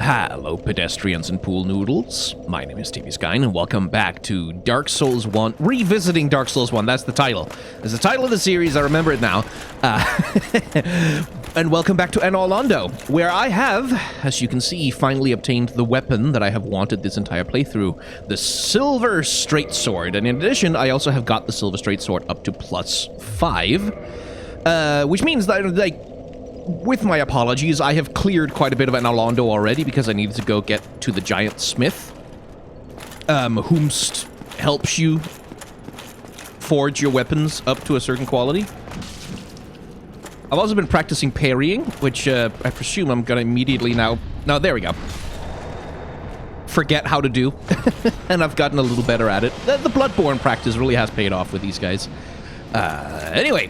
Hello, pedestrians and pool noodles. My name is TV Skyn, and welcome back to Dark Souls 1. Revisiting Dark Souls 1, that's the title. It's the title of the series, I remember it now. And welcome back to Anor Londo, where I have, as you can see, finally obtained the weapon that I have wanted this entire playthrough. The Silver Straight Sword. And in addition, I also have got the Silver Straight Sword up to +5. Which means that, like, with my apologies, I have cleared quite a bit of Anor Londo already because I needed to go get to the giant smith, whomst helps you forge your weapons up to a certain quality. I've also been practicing parrying, which I presume I'm gonna immediately now... No, there we go. Forget how to do, and I've gotten a little better at it. The Bloodborne practice really has paid off with these guys. Anyway...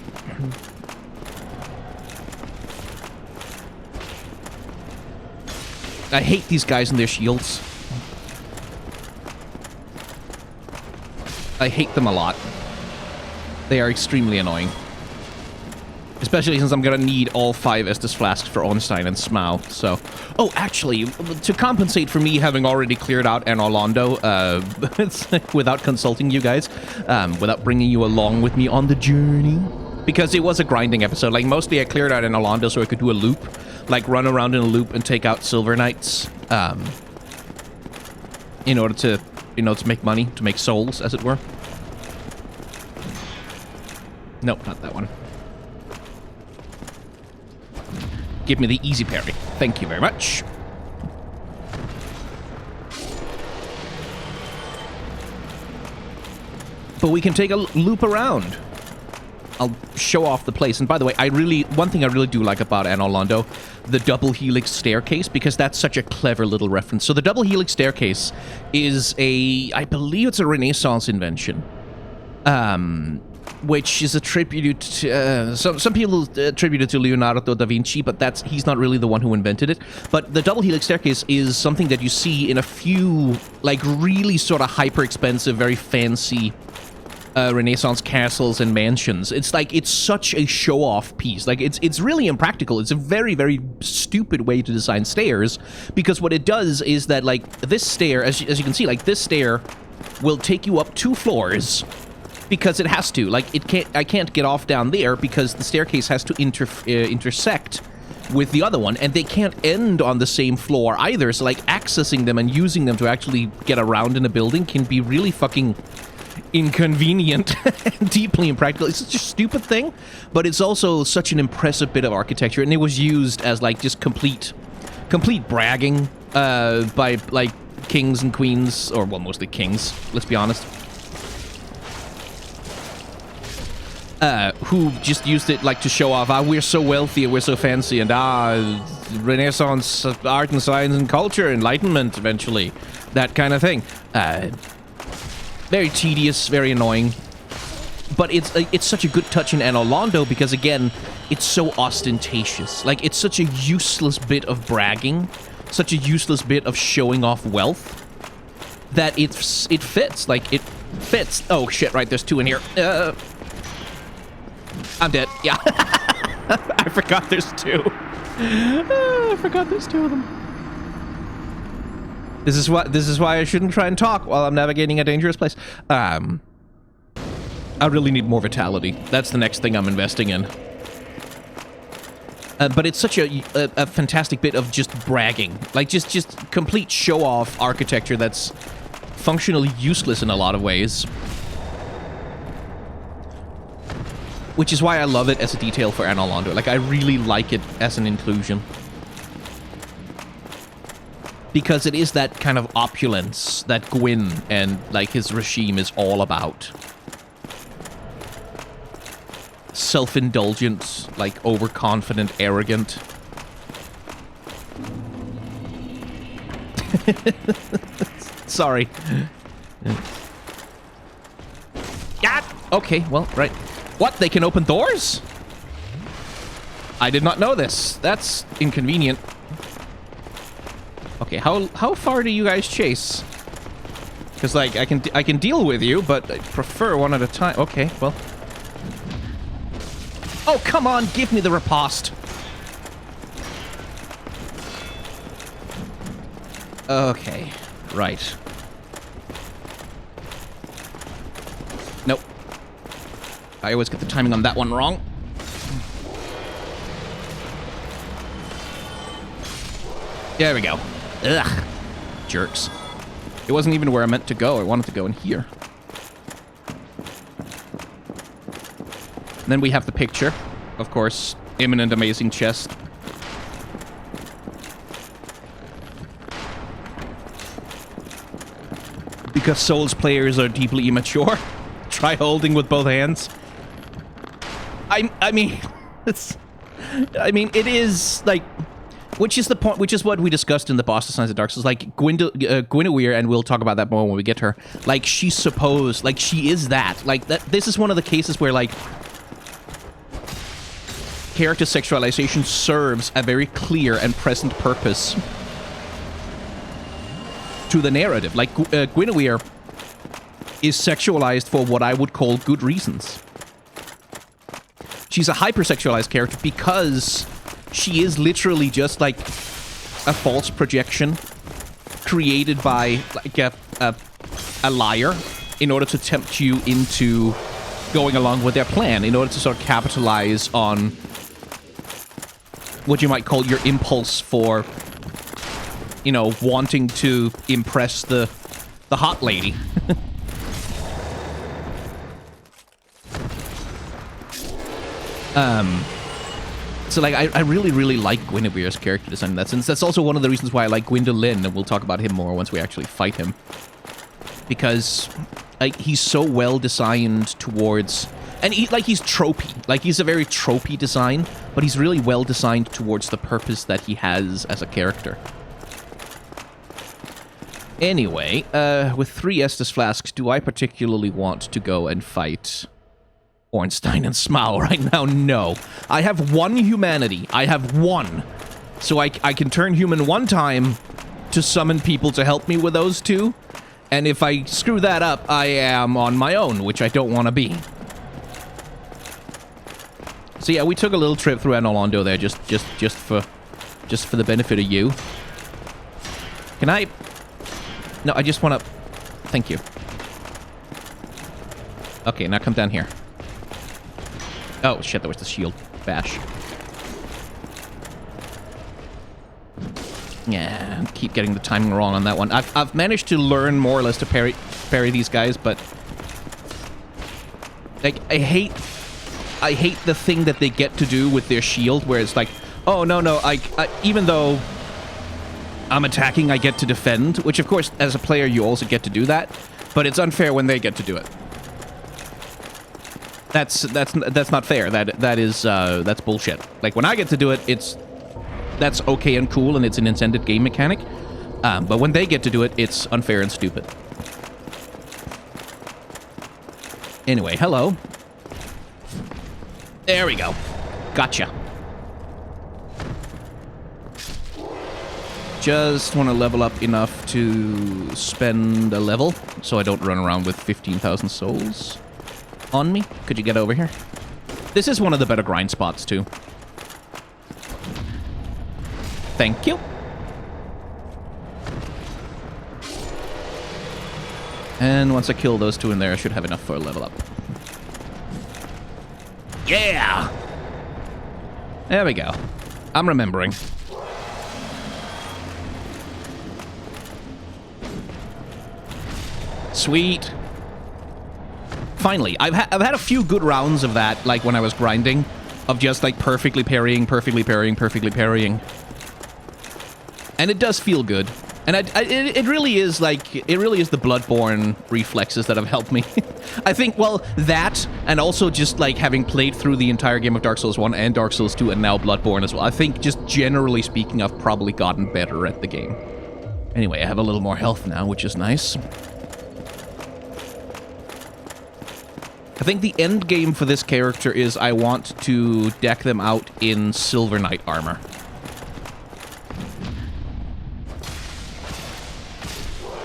I hate these guys and their shields. I hate them a lot. They are extremely annoying. Especially since I'm gonna need all 5 Estus flasks for Ornstein and Smough, so... Oh, actually, to compensate for me having already cleared out Anor Londo, without consulting you guys, without bringing you along with me on the journey, because it was a grinding episode. Like, mostly I cleared out Anor Londo so I could do a loop. Like, run around in a loop and take out Silver Knights, in order to, to make money, to make souls, as it were. Nope, not that one. Give me the easy parry. Thank you very much. But we can take a loop around. I'll show off the place. And by the way, one thing I really do like about Anor Londo, the double helix staircase, because that's such a clever little reference. So the double helix staircase is I believe it's a Renaissance invention, which is attributed to, some people attribute it to Leonardo da Vinci, but he's not really the one who invented it. But the double helix staircase is something that you see in a few, like, really sort of hyper-expensive, very fancy Renaissance castles and mansions. It's like, it's such a show-off piece. Like, it's really impractical. It's a very, very stupid way to design stairs, because what it does is that, like, this stair, as you can see, like, this stair will take you up 2 floors, because it has to. Like, I can't get off down there, because the staircase has to intersect with the other one, and they can't end on the same floor either, so, like, accessing them and using them to actually get around in a building can be really fucking inconvenient and deeply impractical. It's such a stupid thing, but it's also such an impressive bit of architecture, and it was used as, like, just complete bragging by, like, kings and queens, or, well, mostly kings, let's be honest, who just used it, like, to show off, we're so wealthy and we're so fancy, and Renaissance art and science and culture, enlightenment, eventually, that kind of thing. Very tedious, very annoying, but it's such a good touch in Anor Londo because, again, it's so ostentatious. Like, it's such a useless bit of bragging, such a useless bit of showing off wealth, that it fits. Like, it fits. Oh, shit, right, there's 2 in here. I'm dead. Yeah. I forgot there's 2. I forgot there's 2 of them. This is why I shouldn't try and talk while I'm navigating a dangerous place. I really need more vitality. That's the next thing I'm investing in. But it's such a fantastic bit of just bragging. Like, just complete show-off architecture that's functionally useless in a lot of ways. Which is why I love it as a detail for Anor Londo. Like, I really like it as an inclusion. Because it is that kind of opulence that Gwyn and, like, his regime is all about. Self-indulgent, like, overconfident, arrogant. Sorry. Ah! Okay, well, right. What? They can open doors? I did not know this. That's inconvenient. Okay, how far do you guys chase? Because, like, I can deal with you, but I prefer one at a time. Okay, well. Oh, come on, give me the riposte. Okay, right. Nope. I always get the timing on that one wrong. There we go. Ugh. Jerks. It wasn't even where I meant to go. I wanted to go in here. And then we have the picture. Of course, imminent amazing chest. Because Souls players are deeply immature. Try holding with both hands. I mean, it is like, which is the point, which is what we discussed in the boss designs of Dark Souls. Like Guinevere, and we'll talk about that more when we get to her. Like she's supposed, like she is that. Like that. This is one of the cases where like character sexualization serves a very clear and present purpose to the narrative. Like Guinevere is sexualized for what I would call good reasons. She's a hypersexualized character because she is literally just like a false projection created by like a liar in order to tempt you into going along with their plan, in order to sort of capitalize on what you might call your impulse for, you know, wanting to impress the hot lady. So, like, I really, really like Guinevere's character design in that sense. That's also one of the reasons why I like Gwyndolin, and we'll talk about him more once we actually fight him. Because, like, he's so well designed towards... And, he's tropey. Like, he's a very tropey design, but he's really well designed towards the purpose that he has as a character. Anyway, with 3 Estus flasks, do I particularly want to go and fight Ornstein and Smough right now? No. I have 1 humanity. I have 1. So I can turn human 1 time to summon people to help me with those 2. And if I screw that up, I am on my own, which I don't want to be. So yeah, we took a little trip through Anor Londo there, just for the benefit of you. Can I... No, I just want to... Thank you. Okay, now come down here. Oh, shit, that was the shield bash. Yeah, keep getting the timing wrong on that one. I've managed to learn more or less to parry these guys, but... Like, I hate the thing that they get to do with their shield, where it's like, oh, no, even though I'm attacking, I get to defend, which, of course, as a player, you also get to do that, but it's unfair when they get to do it. That's not fair. That's bullshit. Like, when I get to do it, that's okay and cool, and it's an intended game mechanic, but when they get to do it, it's unfair and stupid. Anyway, hello. There we go. Gotcha. Just want to level up enough to spend a level, so I don't run around with 15,000 souls on me. Could you get over here? This is one of the better grind spots, too. Thank you. And once I kill those 2 in there, I should have enough for a level up. Yeah! There we go. I'm remembering. Sweet. Finally, I've had a few good rounds of that, like when I was grinding, of just like perfectly parrying, perfectly parrying, perfectly parrying. And it does feel good. And it really is like, it really is the Bloodborne reflexes that have helped me. I think, well, that, and also just like having played through the entire game of Dark Souls 1 and Dark Souls 2 and now Bloodborne as well, I think just generally speaking, I've probably gotten better at the game. Anyway, I have a little more health now, which is nice. I think the end game for this character is I want to deck them out in Silver Knight armor.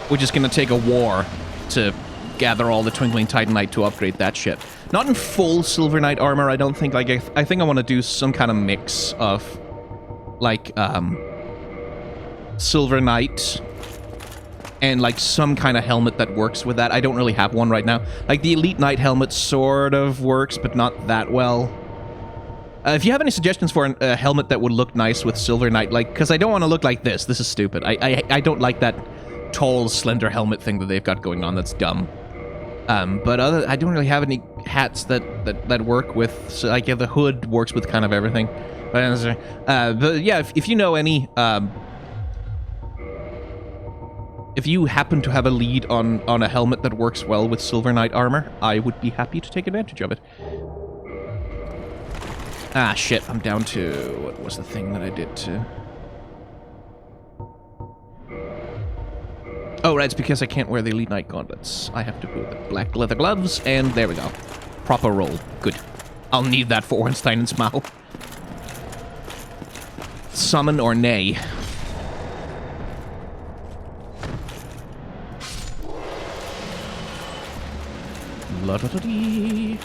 Which is going to take a war to gather all the Twinkling Titanite to upgrade that shit. Not in full Silver Knight armor, I don't think. Like, I think I want to do some kind of mix of, like, Silver Knight and like some kind of helmet that works with that. I don't really have one right now. Like the Elite Knight helmet sort of works, but not that well. If you have any suggestions for a helmet that would look nice with Silver Knight, like, because I don't want to look like this. This is stupid. I don't like that tall, slender helmet thing that they've got going on. That's dumb. But I don't really have any hats that work with, so like, yeah, the hood works with kind of everything. But yeah, if you know any, if you happen to have a lead on a helmet that works well with Silver Knight armor, I would be happy to take advantage of it. Ah, shit, I'm down to... What was the thing that I did to... Oh, right, it's because I can't wear the Elite Knight gauntlets. I have to put the black leather gloves, and there we go. Proper roll. Good. I'll need that for Ornstein and Smough. Summon or nay. La-da-da-dee.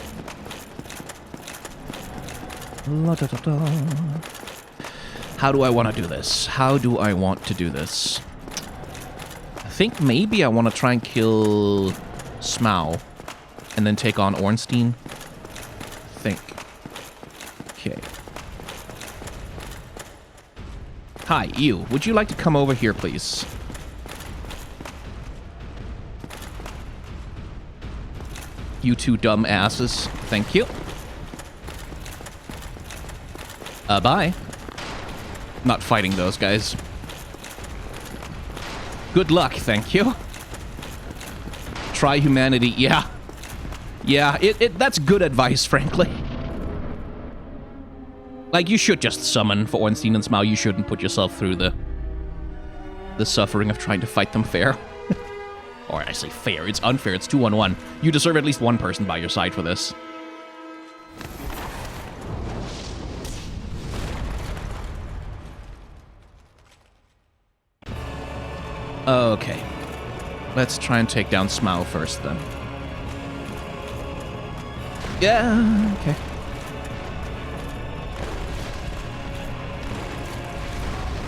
La-da-da-da. How do I want to do this? How do I want to do this? I think maybe I want to try and kill Smough and then take on Ornstein. I think. Okay. Hi, you. Would you like to come over here, please? You two dumb asses. Thank you. Bye. Not fighting those guys. Good luck, thank you. Try humanity, yeah. Yeah, that's good advice, frankly. Like, you should just summon for Ornstein and Smough. You shouldn't put yourself through the suffering of trying to fight them fair. Or I say fair, it's unfair, it's 2-on-1. You deserve at least one person by your side for this. Okay. Let's try and take down Smough first, then. Yeah, okay.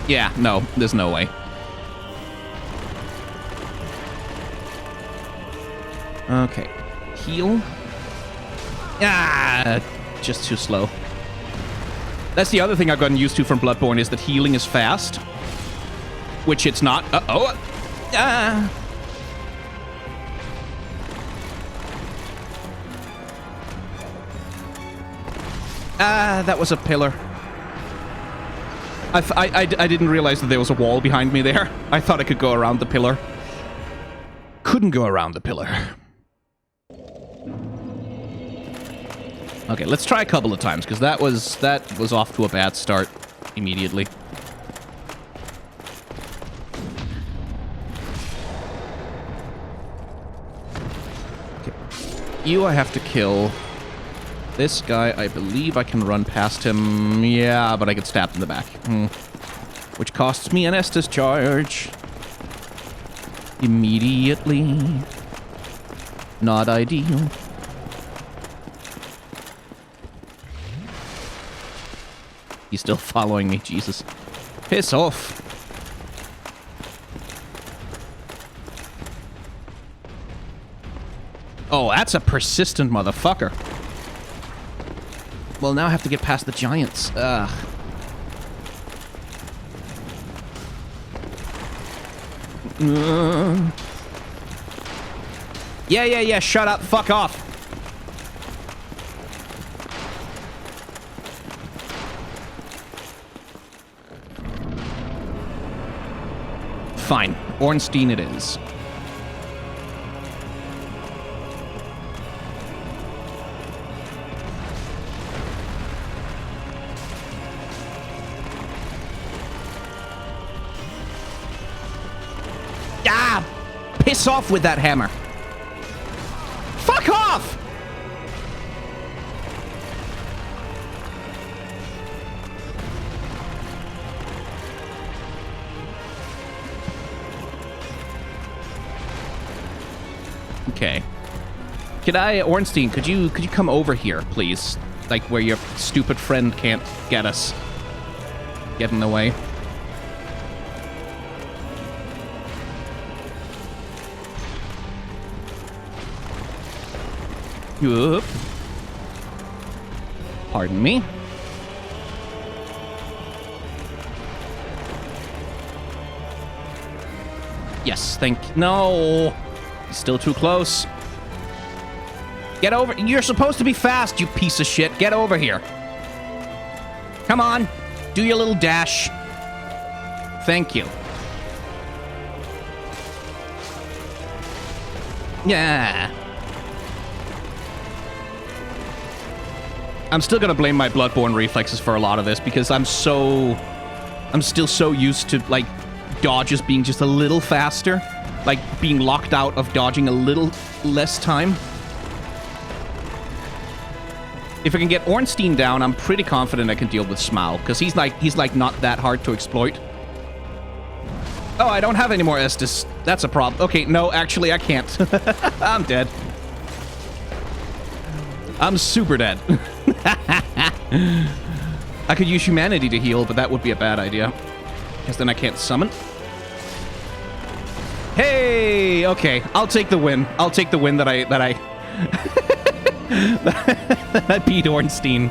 Yeah, no, there's no way. Okay. Heal. Ah, just too slow. That's the other thing I've gotten used to from Bloodborne, is that healing is fast. Which it's not. Uh-oh. Ah. Ah, that was a pillar. I didn't realize that there was a wall behind me there. I thought I could go around the pillar. Couldn't go around the pillar. Okay, let's try a couple of times, because that was off to a bad start immediately. Okay. You I have to kill. This guy, I believe I can run past him. Yeah, but I get stabbed in the back. Which costs me an Estus charge. Immediately. Not ideal. He's still following me, Jesus. Piss off. Oh, that's a persistent motherfucker. Well, now I have to get past the giants. Ugh. Yeah, shut up, fuck off. Fine, Ornstein it is. Piss off with that hammer. Fuck off! Okay. Ornstein, could you come over here, please? Like where your stupid friend can't get us. Get in the way. Oop. Pardon me. Yes, no! He's still too close. Get over... You're supposed to be fast, you piece of shit. Get over here. Come on. Do your little dash. Thank you. Yeah. I'm still gonna blame my Bloodborne reflexes for a lot of this because I'm still so used to, like, dodges being just a little faster. Like, being locked out of dodging a little less time. If I can get Ornstein down, I'm pretty confident I can deal with Smough, because he's like not that hard to exploit. Oh, I don't have any more Estus. That's a problem. Okay, no, actually, I can't. I'm dead. I'm super dead. I could use humanity to heal, but that would be a bad idea. Because then I can't summon. Hey! Okay, I'll take the win. I'll take the win that I I beat Ornstein.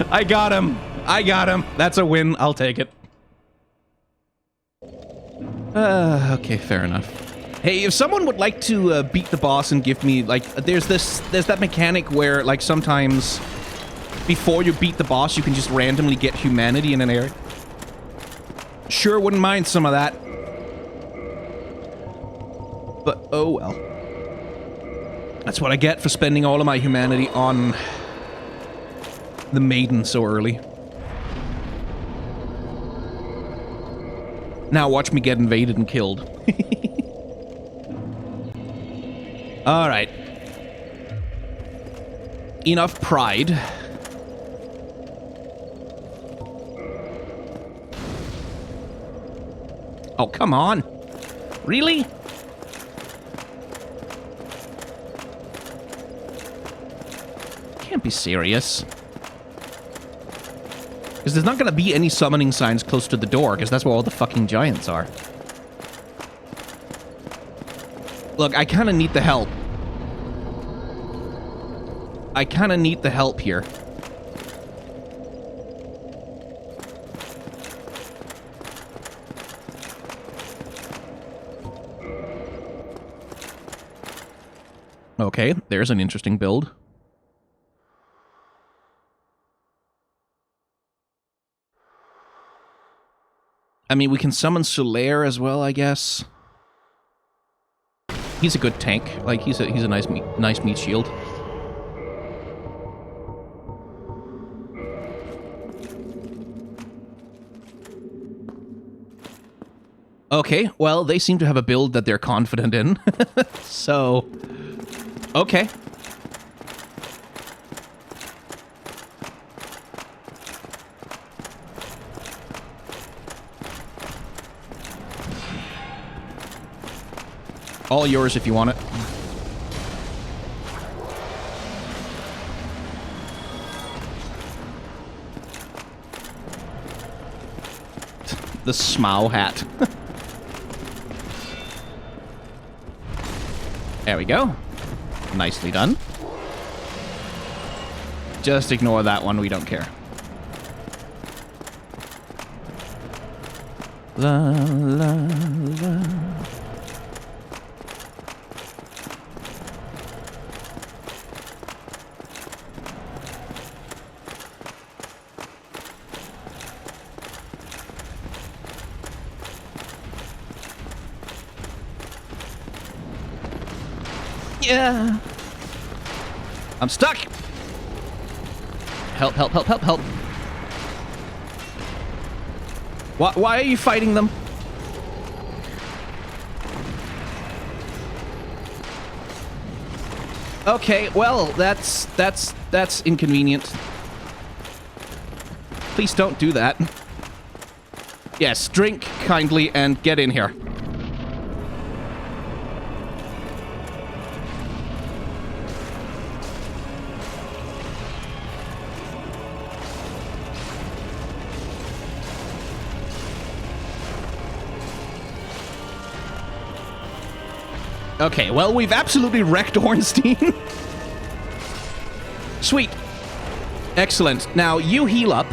I got him. I got him. That's a win. I'll take it. Okay, fair enough. Hey, if someone would like to beat the boss and give me, like, there's that mechanic where, like, sometimes before you beat the boss, you can just randomly get humanity in an area. Sure, wouldn't mind some of that. But, oh well. That's what I get for spending all of my humanity on the maiden so early. Now watch me get invaded and killed. Alright. Enough pride. Oh, come on. Really? Can't be serious. Because there's not going to be any summoning signs close to the door, because that's where all the fucking giants are. Look, I kind of need the help. I kind of need the help here. Okay, there's an interesting build. I mean, we can summon Solaire as well, I guess. He's a good tank. Like, he's a nice meat shield. Okay, well, they seem to have a build that they're confident in. So, okay. All yours if you want it. The Smough hat. There we go. Nicely done. Just ignore that one, we don't care. La la la. Yeah. I'm stuck. Help, help, help, help, help. Why are you fighting them? Okay, well, that's inconvenient. Please don't do that. Yes, drink kindly and get in here. Okay, well, we've absolutely wrecked Ornstein. Well, we've absolutely wrecked Ornstein. Well, we've absolutely wrecked Ornstein. Well, we've absolutely wrecked Ornstein. Well, we've absolutely wrecked Ornstein. Well, we've absolutely wrecked Ornstein. Well, we've absolutely wrecked Ornstein. Okay, well, we've absolutely wrecked Ornstein. Sweet. Excellent. Now, you heal up.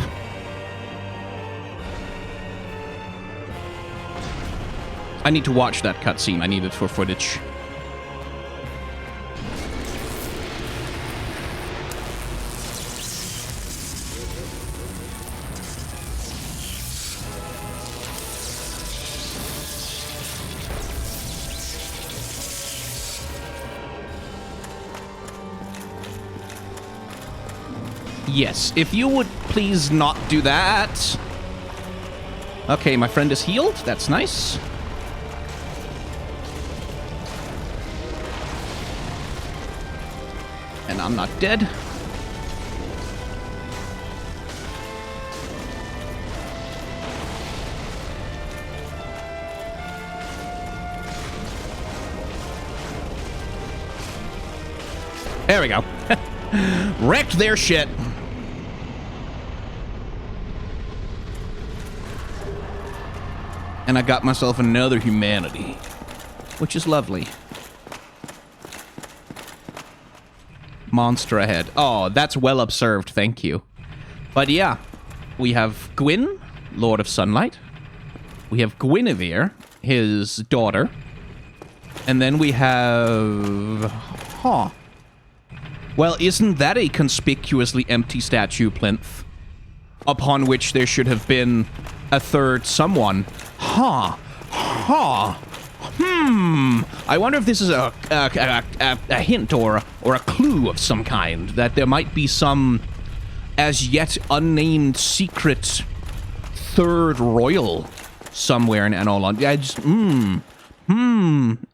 I need to watch that cutscene. I need it for footage. Yes, if you would please not do that. Okay, my friend is healed. That's nice. And I'm not dead. There we go. Wrecked their shit. And I got myself another humanity, which is lovely. Monster ahead. Oh, that's well observed, thank you. But yeah, we have Gwyn, Lord of Sunlight. We have Guinevere, his daughter. And then we have... Huh. Well, isn't that a conspicuously empty statue plinth? Upon which there should have been a third someone. Huh. Huh. I wonder if this is a hint or a clue of some kind, that there might be some as yet unnamed secret third royal somewhere in Anor Londo. I just,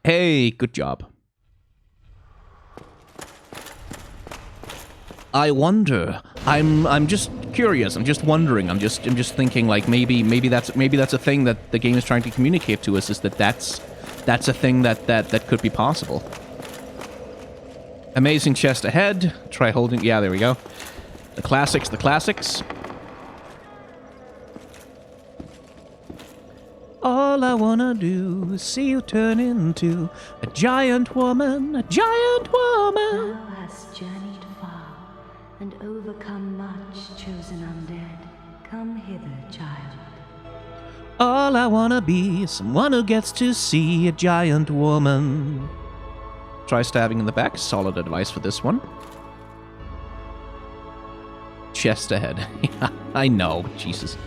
Hey, good job. I wonder. I'm just curious. I'm just wondering. I'm just thinking, like, maybe that's a thing that the game is trying to communicate to us, is that's a thing that could be possible. Amazing chest ahead. Try holding. Yeah, there we go. The classics. The classics. All I wanna do is see you turn into a giant woman. A giant woman. Thou hast journeyed far and overcome much, chosen undead. Come hither, child. All I wanna be is someone who gets to see a giant woman. Try stabbing in the back. Solid advice for this one. Chest ahead. Yeah, I know. Jesus.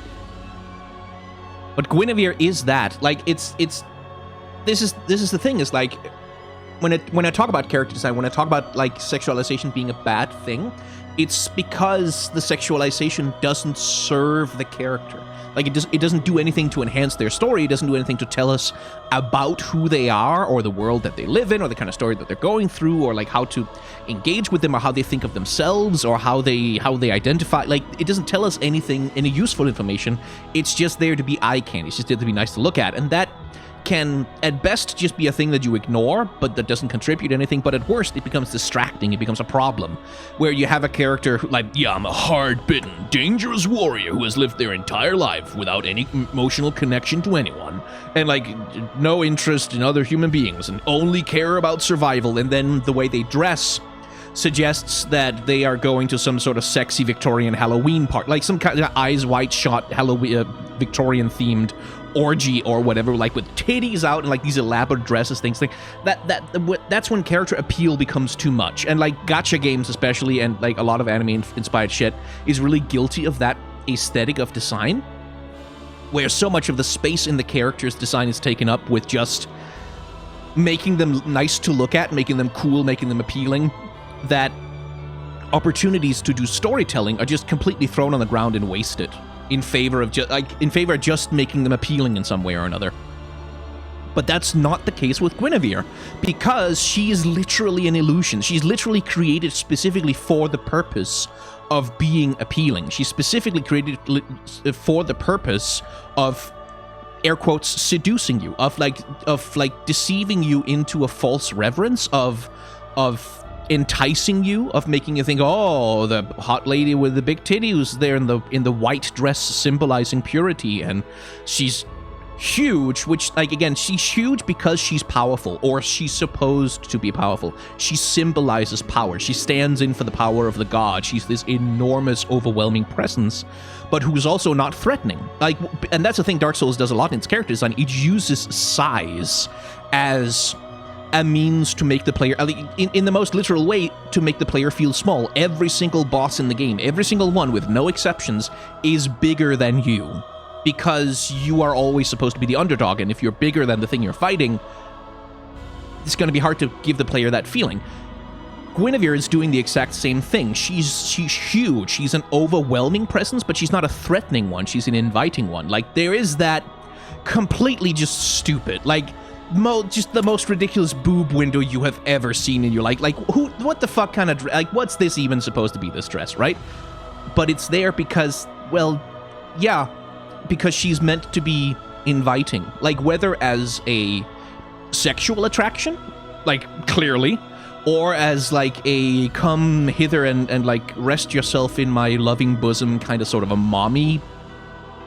But Guinevere is that. Like, this is the thing, is like, when I talk about character design, when I talk about, like, sexualization being a bad thing, it's because the sexualization doesn't serve the character. Like, it doesn't do anything to enhance their story. It doesn't do anything to tell us about who they are, or the world that they live in, or the kind of story that they're going through, or like how to engage with them, or how they think of themselves, or how they identify. Like, it doesn't tell us anything, any useful information. It's just there to be eye candy. It's just there to be nice to look at, and that can, at best, just be a thing that you ignore, but that doesn't contribute anything. But at worst, it becomes distracting. It becomes a problem, where you have a character who, like, yeah, I'm a hard-bitten, dangerous warrior who has lived their entire life without any emotional connection to anyone, and, like, no interest in other human beings, and only care about survival. And then the way they dress suggests that they are going to some sort of sexy Victorian Halloween party, like some kind of eyes wide shut Halloween Victorian-themed orgy or whatever, like with titties out and like these elaborate dresses, things like that's when character appeal becomes too much. And like gacha games especially, and like a lot of anime inspired shit, is really guilty of that aesthetic of design, where so much of the space in the character's design is taken up with just making them nice to look at, making them cool, making them appealing, that opportunities to do storytelling are just completely thrown on the ground and wasted in favor of just making them appealing in some way or another. But that's not the case with Guinevere, because she is literally an illusion. She's literally created specifically for the purpose of being appealing. She's specifically created for the purpose of, air quotes, seducing you, of deceiving you into a false reverence, of enticing you, of making you think, oh, the hot lady with the big titties there in the white dress symbolizing purity, and she's huge, which, like, again, she's huge because she's powerful, or she's supposed to be powerful. She symbolizes power. She stands in for the power of the god. She's this enormous, overwhelming presence, but who's also not threatening. Like, and that's the thing Dark Souls does a lot in its character design. It uses size as a means to make the player, in the most literal way, to make the player feel small. Every single boss in the game, every single one, with no exceptions, is bigger than you. Because you are always supposed to be the underdog, and if you're bigger than the thing you're fighting, it's going to be hard to give the player that feeling. Guinevere is doing the exact same thing. She's huge. She's an overwhelming presence, but she's not a threatening one. She's an inviting one. Like, there is that completely just stupid, like, just the most ridiculous boob window you have ever seen in your life. Like, what the fuck kind of, like, what's this even supposed to be, this dress, right? But it's there because, well, yeah, because she's meant to be inviting. Like, whether as a sexual attraction, like, clearly, or as, like, a come hither and like, rest yourself in my loving bosom kind of sort of a mommy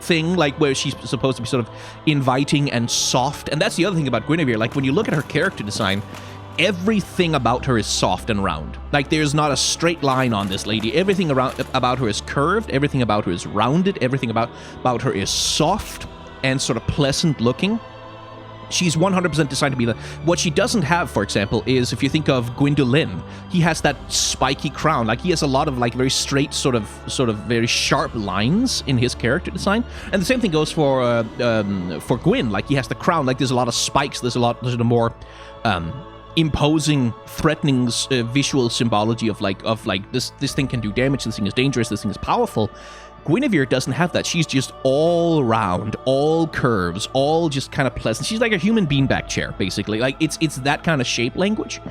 thing, like, where she's supposed to be sort of inviting and soft. And that's the other thing about Guinevere. Like, when you look at her character design, everything about her is soft and round. Like, there's not a straight line on this lady. Everything about her is curved. Everything about her is rounded. Everything about her is soft and sort of pleasant looking. She's 100% designed to be what she doesn't have, for example, is, if you think of Gwyndolin, he has that spiky crown. Like, he has a lot of, like, very straight, sort of very sharp lines in his character design. And the same thing goes for Gwyn. Like, he has the crown. Like, there's a lot of spikes. There's a more imposing, threatening visual symbology of this thing can do damage. This thing is dangerous. This thing is powerful. Guinevere doesn't have that. She's just all round, all curves, all just kind of pleasant. She's like a human beanbag chair, basically. Like, it's that kind of shape language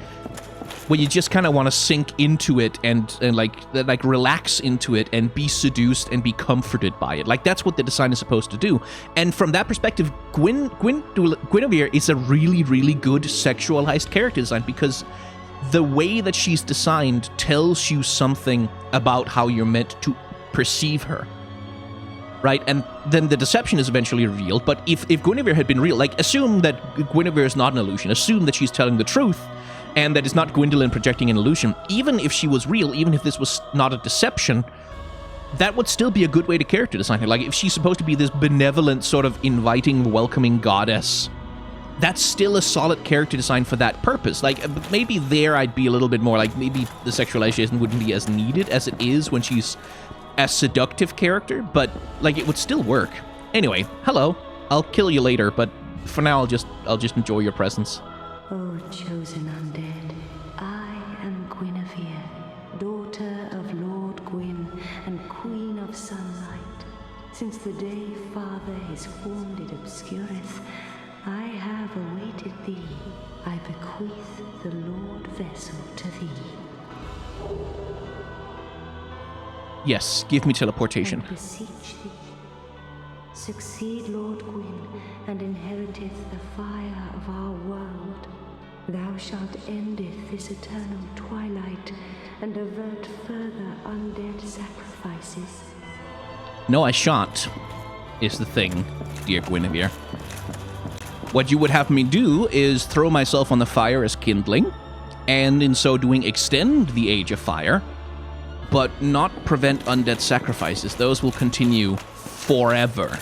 where you just kind of want to sink into it and like relax into it and be seduced and be comforted by it. Like, that's what the design is supposed to do. And from that perspective, Guinevere is a really, really good sexualized character design, because the way that she's designed tells you something about how you're meant to perceive her, right? And then the deception is eventually revealed. But if Guinevere had been real, like, assume that Guinevere is not an illusion, assume that she's telling the truth, and that it's not Gwyndolin projecting an illusion. Even if she was real, even if this was not a deception, that would still be a good way to character design her. Like, if she's supposed to be this benevolent, sort of inviting, welcoming goddess, that's still a solid character design for that purpose. Like, maybe there I'd be a little bit more, like, maybe the sexualization wouldn't be as needed as it is when she's a seductive character, but, like, it would still work. Anyway, hello. I'll kill you later, but for now I'll just enjoy your presence. O chosen undead, I am Guinevere, daughter of Lord Gwyn and Queen of Sunlight. Since the day Father his form did obscureth, I have awaited thee. I bequeath the Lordvessel to thee. Yes, give me teleportation. I beseech thee, succeed Lord Gwyn, and inheriteth the fire of our world. Thou shalt endeth this eternal twilight, and avert further undead sacrifices. No, I shan't, is the thing, dear Guinevere. What you would have me do is throw myself on the fire as kindling, and in so doing extend the Age of Fire, but not prevent undead sacrifices. Those will continue forever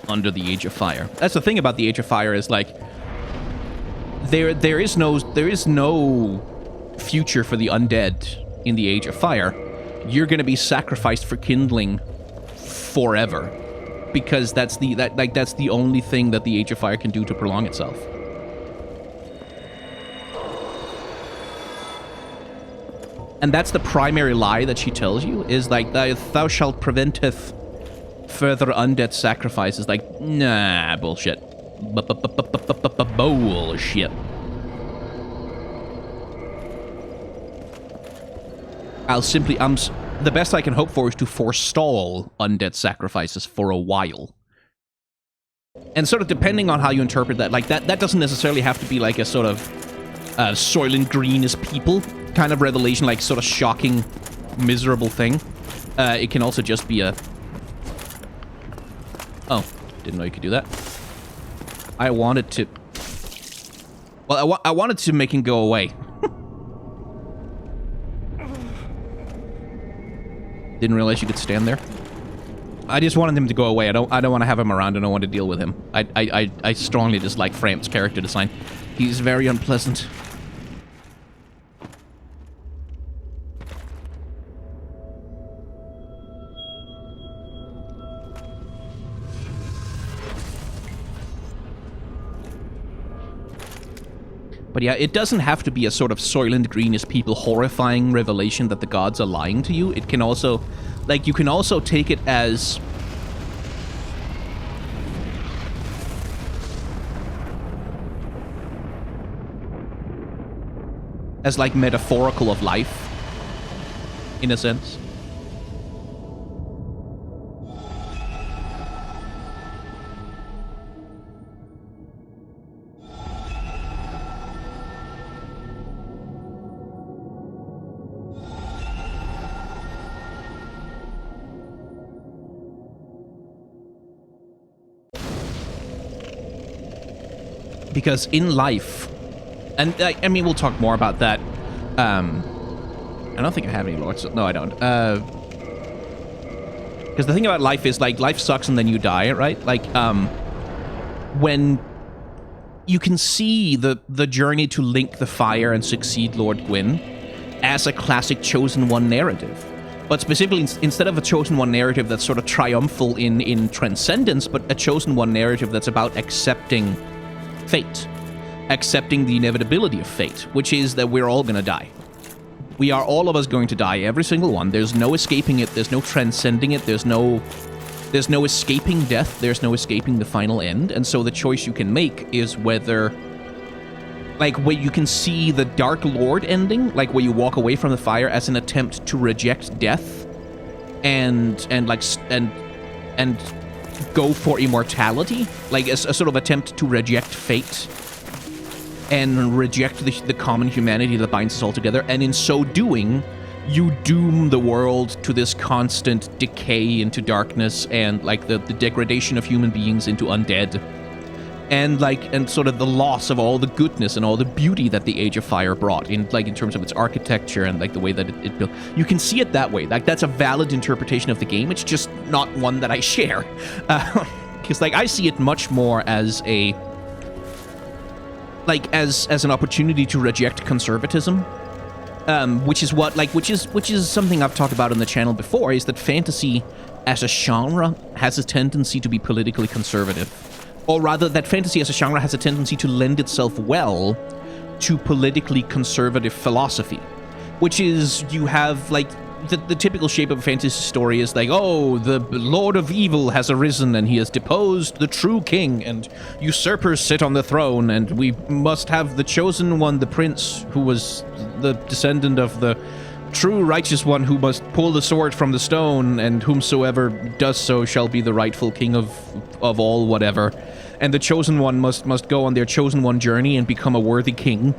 under the Age of Fire. That's the thing about the Age of Fire, is like there is no future for the undead in the Age of Fire. You're going to be sacrificed for kindling forever, because that's the only thing that the Age of Fire can do to prolong itself. And that's the primary lie that she tells you, is like, thou shalt preventeth further undead sacrifices. Like, nah, bullshit. Bullshit. The best I can hope for is to forestall undead sacrifices for a while. And sort of depending on how you interpret that, like, that doesn't necessarily have to be like a sort of Soylent Green is people kind of revelation, like sort of shocking, miserable thing. It can also just be a... Oh, didn't know you could do that. I wanted to... Well, I wanted to make him go away. Didn't realize you could stand there. I just wanted him to go away. I don't want to have him around. I don't want to deal with him. I strongly dislike Fram's character design. He's very unpleasant. But yeah, it doesn't have to be a sort of Soylent Green is people horrifying revelation that the gods are lying to you. It can also, like, you can also take it as... like, metaphorical of life, in a sense. Because in life, and I mean, we'll talk more about that. I don't think I have any lords. No, I don't. Because the thing about life is, like, life sucks and then you die, right? Like, when you can see the journey to link the fire and succeed Lord Gwyn as a classic Chosen One narrative. But specifically, instead of a Chosen One narrative that's sort of triumphal in transcendence, but a Chosen One narrative that's about accepting fate. Accepting the inevitability of fate, which is that we're all gonna die. We are all of us going to die, every single one. There's no escaping it, there's no transcending it, there's no escaping death, there's no escaping the final end, and so the choice you can make is whether, like, where you can see the Dark Lord ending, like where you walk away from the fire as an attempt to reject death and go for immortality, like a sort of attempt to reject fate and reject the common humanity that binds us all together, and in so doing, you doom the world to this constant decay into darkness and, like, the degradation of human beings into undead, and sort of the loss of all the goodness and all the beauty that the Age of Fire brought in, like, in terms of its architecture and, like, the way that it built. You can see it that way. Like, that's a valid interpretation of the game. It's just not one that I share. Because, like, I see it much more as a... like, as an opportunity to reject conservatism. Which is something I've talked about on the channel before, is that fantasy as a genre has a tendency to be politically conservative. Or rather, that fantasy as a genre has a tendency to lend itself well to politically conservative philosophy. Which is, you have, like, the typical shape of a fantasy story is like, oh, the Lord of Evil has arisen and he has deposed the true king, and usurpers sit on the throne, and we must have the chosen one, the prince, who was the descendant of the true righteous one, who must pull the sword from the stone, and whomsoever does so shall be the rightful king of all whatever. And the chosen one must go on their chosen one journey and become a worthy king,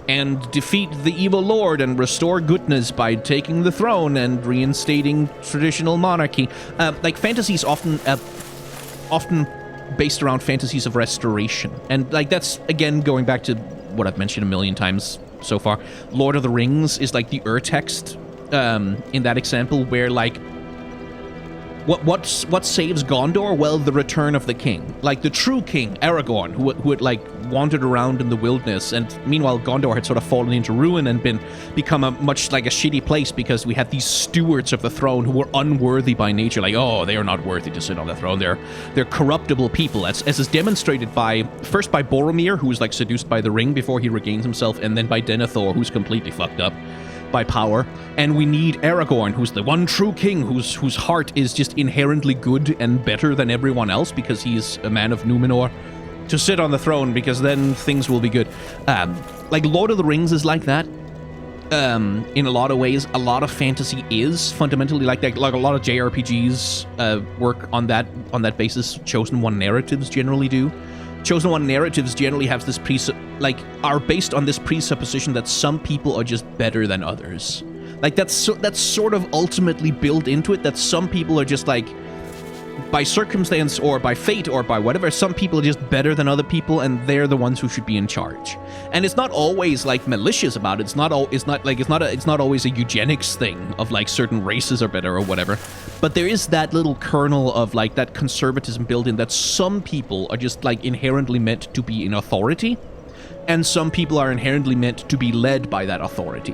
and defeat the evil lord and restore goodness by taking the throne and reinstating traditional monarchy. Like, fantasy is often based around fantasies of restoration. And, like, that's, again, going back to what I've mentioned a million times so far. Lord of the Rings is, like, the Ur-text in that example, where, like, what saves Gondor? Well, the return of the king. Like, the true king, Aragorn, who had, like, wandered around in the wilderness, and meanwhile Gondor had sort of fallen into ruin and become a much like a shitty place because we had these stewards of the throne who were unworthy by nature. Like, oh, they are not worthy to sit on the throne. They're corruptible people, as is demonstrated first by Boromir, who was, like, seduced by the ring before he regains himself, and then by Denethor, who's completely fucked up by power. And we need Aragorn, who's the one true king, whose heart is just inherently good and better than everyone else because he's a man of Numenor, to sit on the throne, because then things will be good. Like, Lord of the Rings is like that. In a lot of ways. A lot of fantasy is fundamentally like that. Like, a lot of JRPGs work on that basis. Chosen One narratives generally do. Chosen One narratives generally have this are based on this presupposition that some people are just better than others. Like, that's sort of ultimately built into it, that some people are just, like, by circumstance or by fate or by whatever, some people are just better than other people, and they're the ones who should be in charge. And it's not always like malicious about it. It's not always a eugenics thing of like certain races are better or whatever. But there is that little kernel of like that conservatism built in, that some people are just like inherently meant to be in authority, and some people are inherently meant to be led by that authority,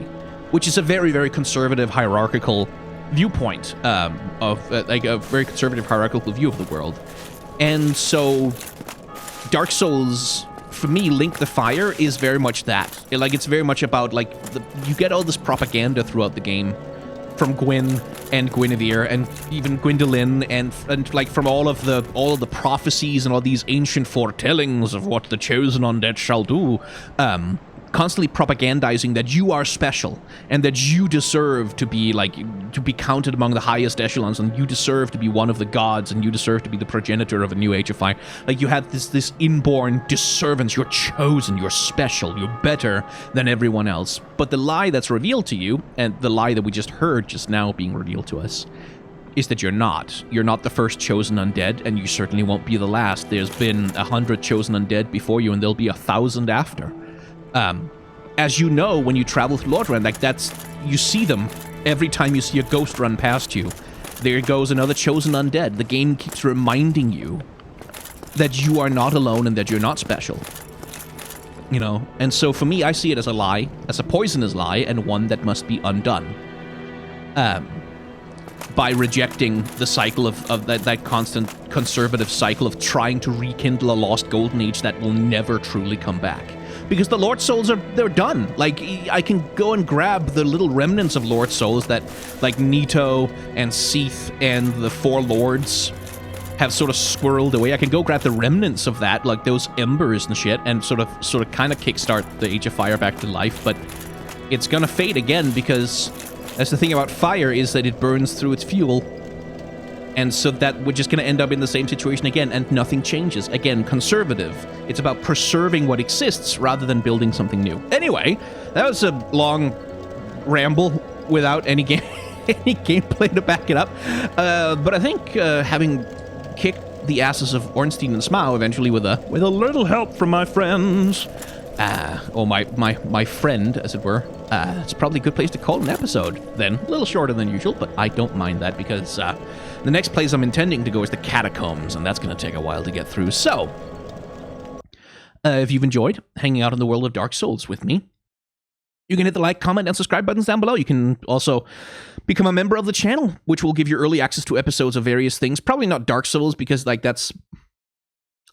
which is a very, very conservative hierarchical viewpoint like a very conservative hierarchical view of the world. And so Dark Souls, for me, Link the Fire is very much that. It's very much about like you get all this propaganda throughout the game from Gwyn and Guinevere and even Gwyndolin and like from all of the prophecies and all these ancient foretellings of what the chosen undead shall do, constantly propagandizing that you are special and that you deserve to be counted among the highest echelons, and you deserve to be one of the gods, and you deserve to be the progenitor of a new age of fire. Like, you have this inborn disservice. You're chosen, you're special, you're better than everyone else. But the lie that's revealed to you, and the lie that we just heard just now being revealed to us, is that you're not. You're not the first chosen undead, and you certainly won't be the last. There's been 100 chosen undead before you, and there'll be 1,000 after. As you know, when you travel through Lordran, like you see them every time you see a ghost run past you. There goes another chosen undead. The game keeps reminding you that you are not alone and that you're not special. You know? And so for me, I see it as a lie, as a poisonous lie, and one that must be undone. By rejecting the cycle of that constant conservative cycle of trying to rekindle a lost golden age that will never truly come back. Because the Lord Souls they're done. Like, I can go and grab the little remnants of Lord Souls that, like, Nito and Seath and the Four Lords have sort of squirreled away. I can go grab the remnants of that, like those embers and shit, and sort of kind of kickstart the Age of Fire back to life, but it's gonna fade again, because that's the thing about fire, is that it burns through its fuel. And so that we're just going to end up in the same situation again, and nothing changes. Again, conservative. It's about preserving what exists rather than building something new. Anyway, that was a long ramble without any gameplay to back it up. But I think having kicked the asses of Ornstein and Smough eventually with a little help from my friends, or my friend, as it were, it's probably a good place to call an episode then. A little shorter than usual, but I don't mind that, because the next place I'm intending to go is the Catacombs, and that's going to take a while to get through. So, if you've enjoyed hanging out in the world of Dark Souls with me, you can hit the like, comment, and subscribe buttons down below. You can also become a member of the channel, which will give you early access to episodes of various things. Probably not Dark Souls, because like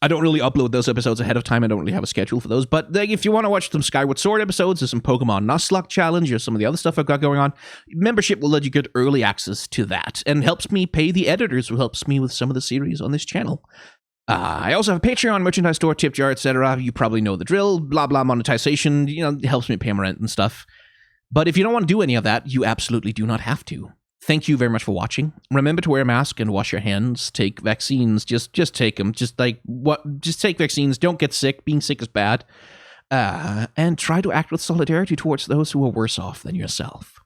I don't really upload those episodes ahead of time. I don't really have a schedule for those. But if you want to watch some Skyward Sword episodes, there's some Pokemon Nuzlocke Challenge, or some of the other stuff I've got going on, membership will let you get early access to that, and helps me pay the editors who helps me with some of the series on this channel. I also have a Patreon, merchandise store, tip jar, etc. You probably know the drill. Blah, blah, monetization. You know, it helps me pay my rent and stuff. But if you don't want to do any of that, you absolutely do not have to. Thank you very much for watching. Remember to wear a mask and wash your hands. Take vaccines. Just take them. Just take vaccines. Don't get sick. Being sick is bad. And try to act with solidarity towards those who are worse off than yourself.